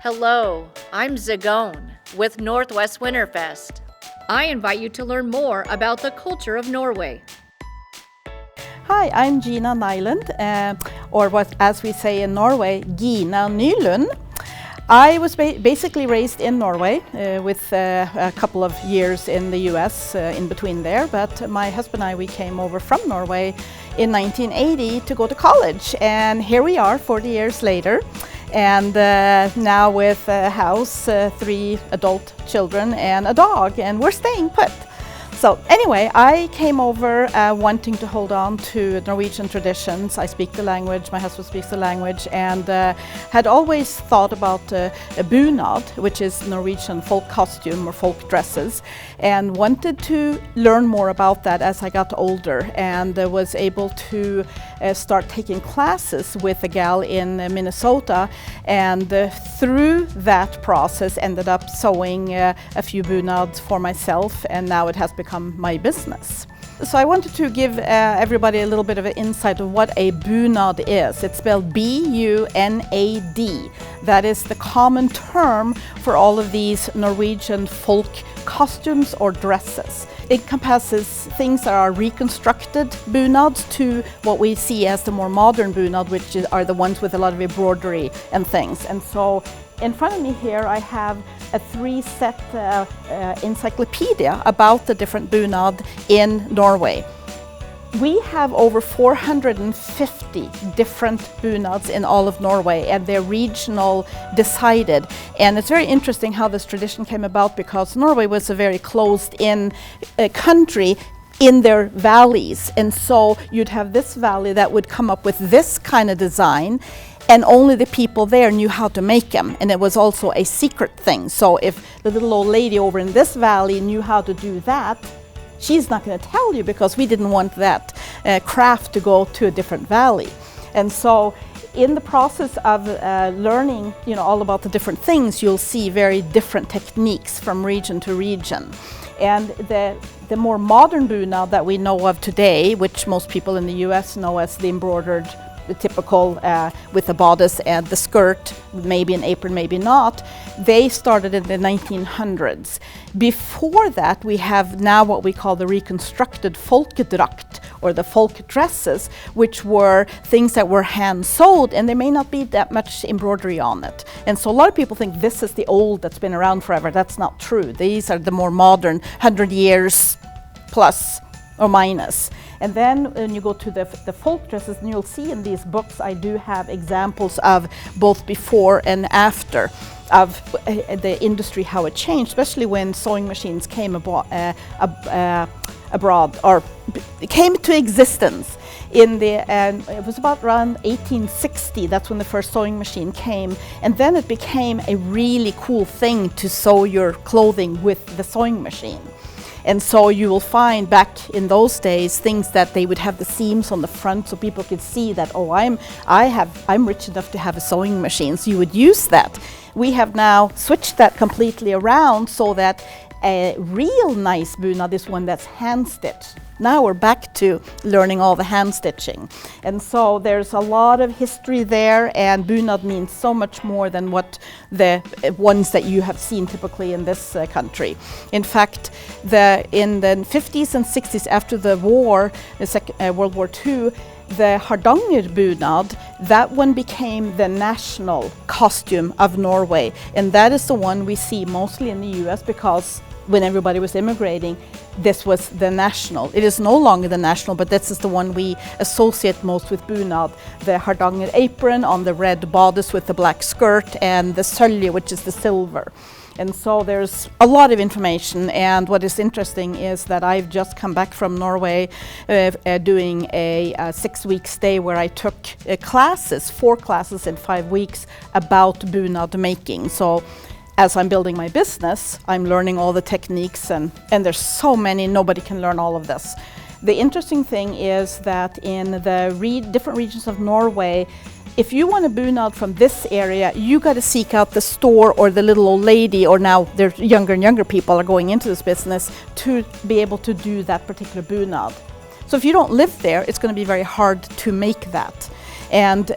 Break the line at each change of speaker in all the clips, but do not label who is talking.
Hello, I'm Zagone with Northwest Winterfest. I invite you to learn more about the culture of Norway.
Hi, I'm Gina Nylund, or what, as we say in Norway, Gina Nylund. I was basically raised in Norway with a couple of years in the US in between there, but my husband and I, we came over from Norway in 1980 to go to college, and here we are 40 years later, and now with a house, 3 adult children and a dog, and we're staying put. So anyway, I came over wanting to hold on to Norwegian traditions. I speak the language, my husband speaks the language, and had always thought about a bunad, which is Norwegian folk costume or folk dresses, and wanted to learn more about that as I got older, and was able to start taking classes with a gal in Minnesota, and through that process ended up sewing a few bunads for myself, and now it has become my business. So I wanted to give everybody a little bit of an insight of what a bunad is. It's spelled B-U-N-A-D. That is the common term for all of these Norwegian folk costumes or dresses. It encompasses things that are reconstructed bunads to what we see as the more modern bunad, which are the ones with a lot of embroidery and things. And so in front of me here I have a 3-set encyclopedia about the different bunad in Norway. We have over 450 different bunads in all of Norway, and they're regional decided. And it's very interesting how this tradition came about, because Norway was a very closed-in country in their valleys. And so you'd have this valley that would come up with this kind of design, and only the people there knew how to make them. And it was also a secret thing. So if the little old lady over in this valley knew how to do that, she's not going to tell you, because we didn't want that craft to go to a different valley. And so in the process of learning, all about the different things, you'll see very different techniques from region to region. And the more modern bunad that we know of today, which most people in the US know as the embroidered, the typical with the bodice and the skirt, maybe an apron, maybe not, they started in the 1900s. Before that, we have now what we call the reconstructed folkedrakt, or the folk dresses, which were things that were hand sewed, and there may not be that much embroidery on it. And so a lot of people think this is the old that's been around forever. That's not true. These are the more modern, 100 years plus or minus. And then when you go to the folk dresses, and you'll see in these books I do have examples of both before and after of the industry, how it changed, especially when sewing machines came abroad, or came to existence. It was about around 1860, that's when the first sewing machine came, and then it became a really cool thing to sew your clothing with the sewing machine. And so you will find back in those days things that they would have the seams on the front, so people could see that, oh, I'm rich enough to have a sewing machine, so you would use that. We have now switched that completely around, so that a real nice bunad is one that's hand stitched. Now we're back to learning all the hand stitching. And so there's a lot of history there, and bunad means so much more than what the ones that you have seen typically in this country. In fact, in the 50s and 60s, after the war, World War II, the Hardanger bunad, that one became the national costume of Norway. And that is the one we see mostly in the US, because when everybody was immigrating, this was the national. It is no longer the national, but this is the one we associate most with bunad. The Hardanger apron on the red bodice with the black skirt, and the sølje, which is the silver. And so there's a lot of information, and what is interesting is that I've just come back from Norway doing a 6-week stay where I took 4 classes in 5 weeks about bunad making. So as I'm building my business, I'm learning all the techniques, and there's so many, nobody can learn all of this. The interesting thing is that in the different regions of Norway, if you want a bunad from this area, you got to seek out the store or the little old lady, or now there's younger and younger people are going into this business to be able to do that particular bunad. So if you don't live there, it's going to be very hard to make that. And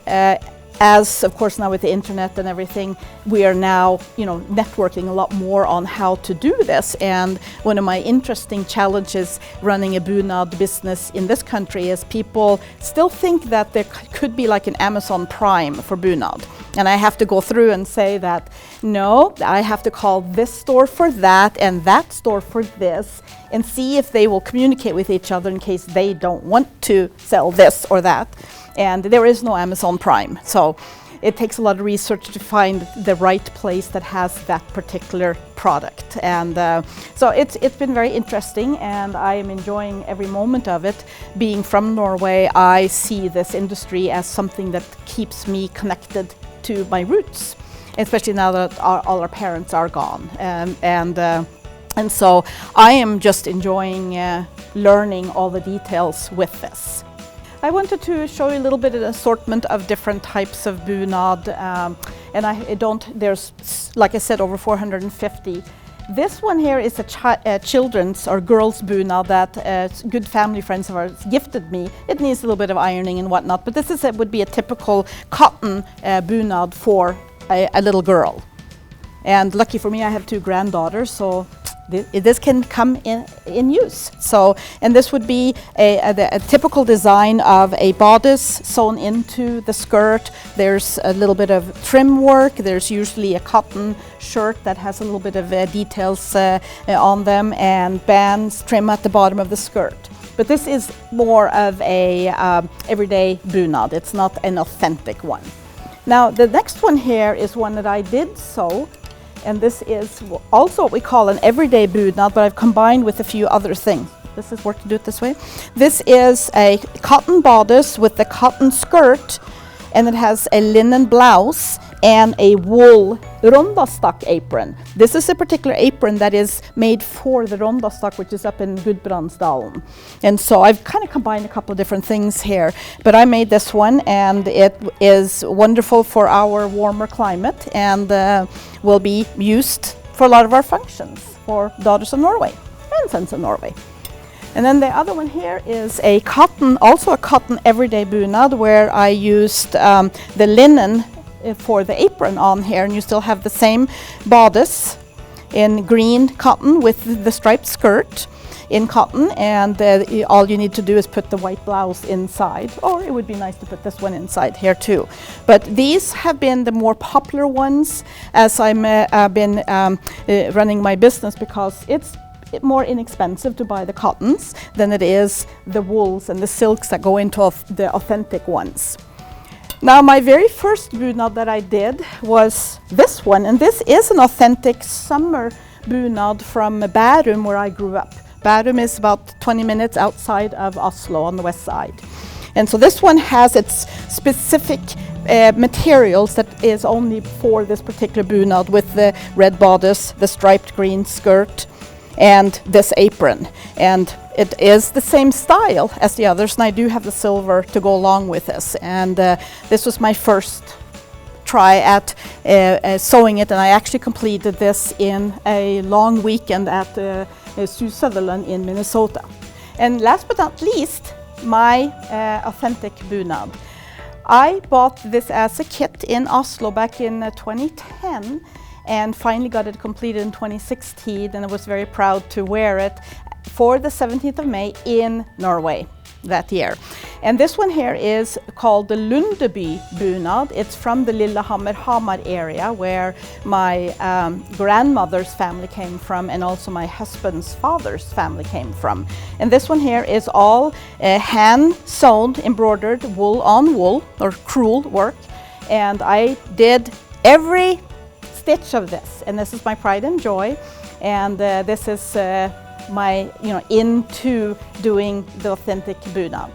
as of course now with the internet and everything, we are now, networking a lot more on how to do this. And one of my interesting challenges running a bunad business in this country is people still think that there could be like an Amazon Prime for bunad. And I have to go through and say that, no, I have to call this store for that and that store for this, and see if they will communicate with each other in case they don't want to sell this or that. And there is no Amazon Prime. So it takes a lot of research to find the right place that has that particular product. And so it's been very interesting, and I am enjoying every moment of it. Being from Norway, I see this industry as something that keeps me connected to my roots, especially now that all our parents are gone. And so I am just enjoying learning all the details with this. I wanted to show you a little bit of an assortment of different types of bunad, and there's, like I said, over 450. This one here is a children's or girls' bunad that good family friends of ours gifted me. It needs a little bit of ironing and whatnot, but this would be a typical cotton bunad for a little girl. And lucky for me, I have 2 granddaughters, so this can come in use. So, and this would be a typical design of a bodice sewn into the skirt. There's a little bit of trim work. There's usually a cotton shirt that has a little bit of details on them, and bands trim at the bottom of the skirt. But this is more of a everyday bunad. It's not an authentic one. Now the next one here is one that I did sew. And this is also what we call an everyday bunad, but I've combined with a few other things. This is work to do it this way. This is a cotton bodice with the cotton skirt, and it has a linen blouse and a wool rondastakk apron. This is a particular apron that is made for the rondastakk, which is up in Gudbrandsdalen. And so I've kind of combined a couple of different things here, but I made this one, and it is wonderful for our warmer climate, and will be used for a lot of our functions for Daughters of Norway and Sons of Norway. And then the other one here is a cotton, also a cotton everyday bunad, where I used the linen for the apron on here, and you still have the same bodice in green cotton with the striped skirt in cotton, and all you need to do is put the white blouse inside, or it would be nice to put this one inside here too. But these have been the more popular ones as I've been running my business, because it's more inexpensive to buy the cottons than it is the wools and the silks that go into the authentic ones. Now my very first bunad that I did was this one, and this is an authentic summer bunad from Bærum, where I grew up. Bærum is about 20 minutes outside of Oslo on the west side. And so this one has its specific materials that is only for this particular bunad, with the red bodice, the striped green skirt, and this apron. And it is the same style as the others, and I do have the silver to go along with this. And this was my first try at sewing it, and I actually completed this in a long weekend at Sue Sutherland in Minnesota. And last but not least, my authentic bunad. I bought this as a kit in Oslo back in 2010, and finally got it completed in 2016, and I was very proud to wear it for the 17th of May in Norway that year. And this one here is called the Lundeby bunad. It's from the Lillehammer Hamar area, where my grandmother's family came from, and also my husband's father's family came from. And this one here is all hand sewn, embroidered wool on wool, or crewel work. And I did every stitch of this, and this is my pride and joy. And this is my, into doing the authentic bunad.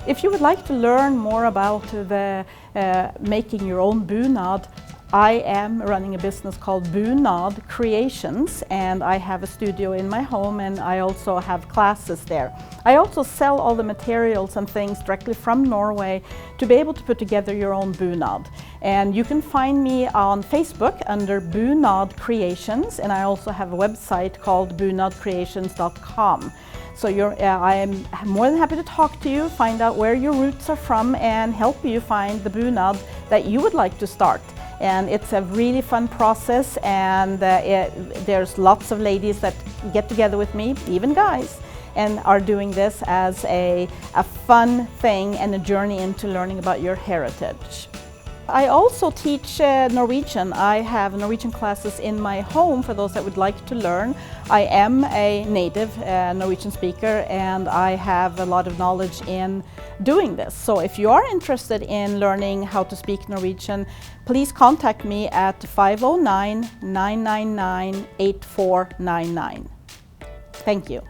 If you would like to learn more about the making your own bunad, I am running a business called Bunad Creations, and I have a studio in my home, and I also have classes there. I also sell all the materials and things directly from Norway to be able to put together your own bunad. And you can find me on Facebook under Bunad Creations, and I also have a website called bunadcreations.com. So I am more than happy to talk to you, find out where your roots are from, and help you find the bunad that you would like to start. And it's a really fun process, and there's lots of ladies that get together with me, even guys, and are doing this as a fun thing and a journey into learning about your heritage. I also teach Norwegian. I have Norwegian classes in my home for those that would like to learn. I am a native Norwegian speaker, and I have a lot of knowledge in doing this. So if you are interested in learning how to speak Norwegian, please contact me at 509-999-8499. Thank you.